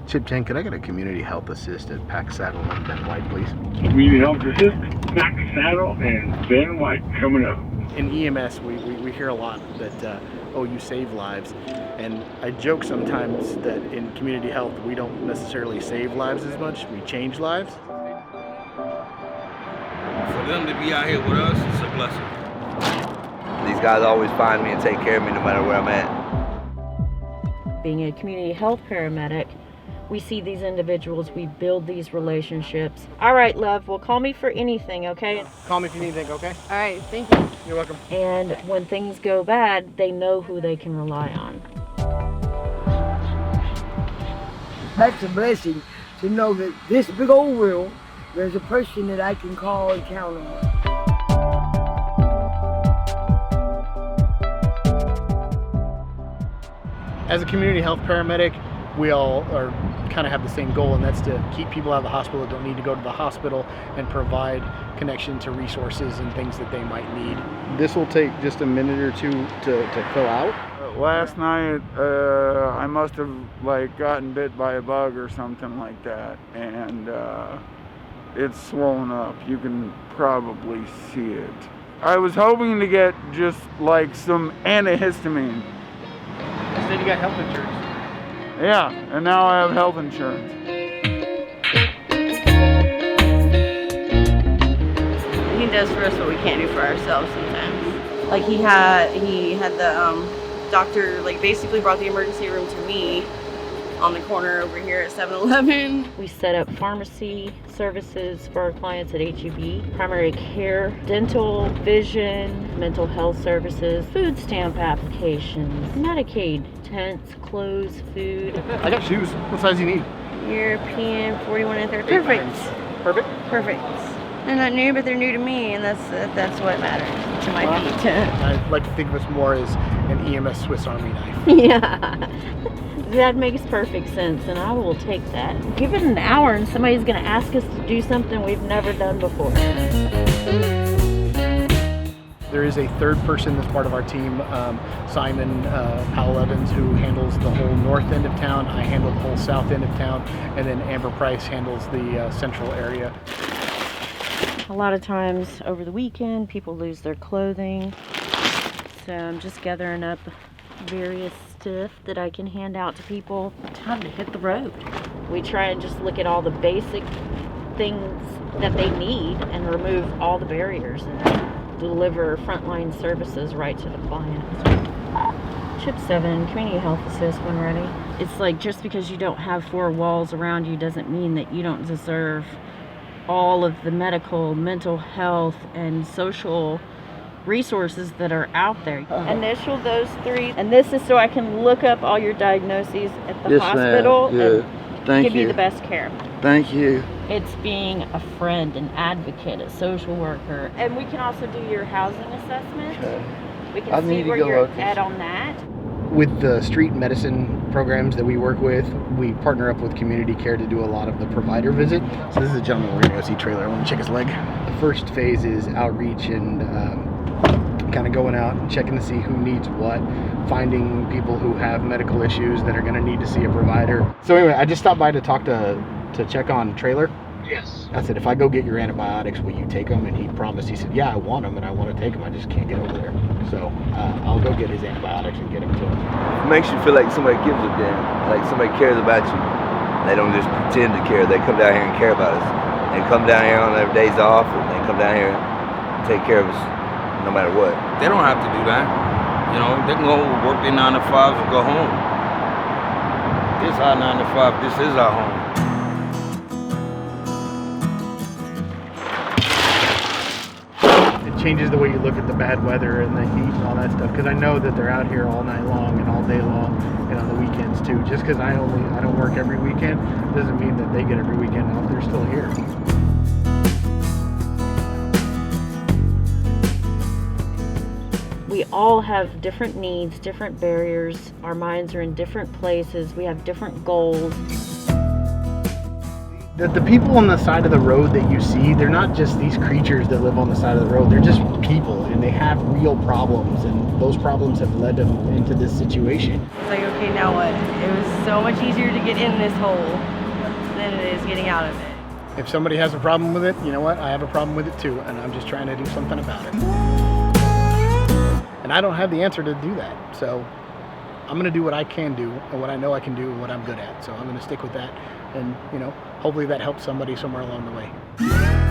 Chip Jen, could I get a community health assist at Pack Saddle and Ben White, please? Community Health Assist, Pack Saddle, and Ben White coming up. In EMS, we hear a lot that, oh, you save lives. And I joke sometimes that in community health, we don't necessarily save lives as much, we change lives. For them to be out here with us, it's a blessing. These guys always find me and take care of me no matter where I'm at. Being a community health paramedic, we see these individuals, we build these relationships. All right, love, well, call me for anything, okay? Call me if you need anything, okay? All right, thank you. You're welcome. And when things go bad, they know who they can rely on. That's a blessing to know that this big old world, there's a person that I can call and count on. As a community health paramedic, we all are kind of have the same goal, and that's to keep people out of the hospital that don't need to go to the hospital and provide connection to resources and things that they might need. This will take just a minute or two to fill out. Last night, I must have gotten bit by a bug or something like that, and it's swollen up. You can probably see it. I was hoping to get just some antihistamine. Instead, you got health insurance. Yeah, and now I have health insurance. He does for us what we can't do for ourselves sometimes. He had the doctor basically brought the emergency room to me on the corner over here at 7-Eleven. We set up pharmacy services for our clients at HEB, primary care, dental, vision, mental health services, food stamp applications, Medicaid, tents, clothes, food. I got shoes. What size do you need? European 41 and 30. Perfect. Perfect. They're not new, but they're new to me, and that's what matters to my feet. I like to think of us more as an EMS Swiss Army knife. Yeah. That makes perfect sense, and I will take that. Give it an hour and somebody's going to ask us to do something we've never done before. There is a third person that's part of our team, Simon Powell Evans, who handles the whole north end of town. I handle the whole south end of town, and then Amber Price handles the central area. A lot of times over the weekend, people lose their clothing, so I'm just gathering up various stuff that I can hand out to people. Time to hit the road. We try and just look at all the basic things that they need and remove all the barriers and deliver frontline services right to the client. Chip 7, Community Health Assist when ready. It's just because you don't have four walls around you doesn't mean that you don't deserve all of the medical, mental health, and social resources that are out there. Initial those 3, and this is so I can look up all your diagnoses at the hospital and give you the best care. Thank you. It's being a friend, an advocate, a social worker, and we can also do your housing assessment. Okay. We can see where you're at on that. With the street medicine programs that we work with, we partner up with community care to do a lot of the provider visit. So this is a gentleman we're going to go see trailer. I want to check his leg. The first phase is outreach and kind of going out and checking to see who needs what, finding people who have medical issues that are going to need to see a provider. So anyway, I just stopped by to talk to check on trailer. Yes. I said, if I go get your antibiotics, will you take them? And he promised. He said, yeah, I want them and I want to take them. I just can't get over there. So I'll go get his antibiotics and get them to him. It makes you feel like somebody gives a damn, like somebody cares about you. They don't just pretend to care. They come down here and care about us. They come down here on their days off, and they come down here and take care of us no matter what. They don't have to do that. They can go work their 9 to 5 and go home. This is our 9 to 5. This is our home. Changes the way you look at the bad weather and the heat and all that stuff, because I know that they're out here all night long and all day long and on the weekends too. Just because I don't work every weekend doesn't mean that they get every weekend off. They're still here. We all have different needs, different barriers. Our minds are in different places. We have different goals. The people on the side of the road that you see, they're not just these creatures that live on the side of the road. They're just people, and they have real problems, and those problems have led them into this situation. It's like, okay, now what? It was so much easier to get in this hole than it is getting out of it. If somebody has a problem with it, you know what? I have a problem with it too, and I'm just trying to do something about it. And I don't have the answer to do that, so I'm gonna do what I can do, and what I know I can do, and what I'm good at. So I'm gonna stick with that, and hopefully that helps somebody somewhere along the way.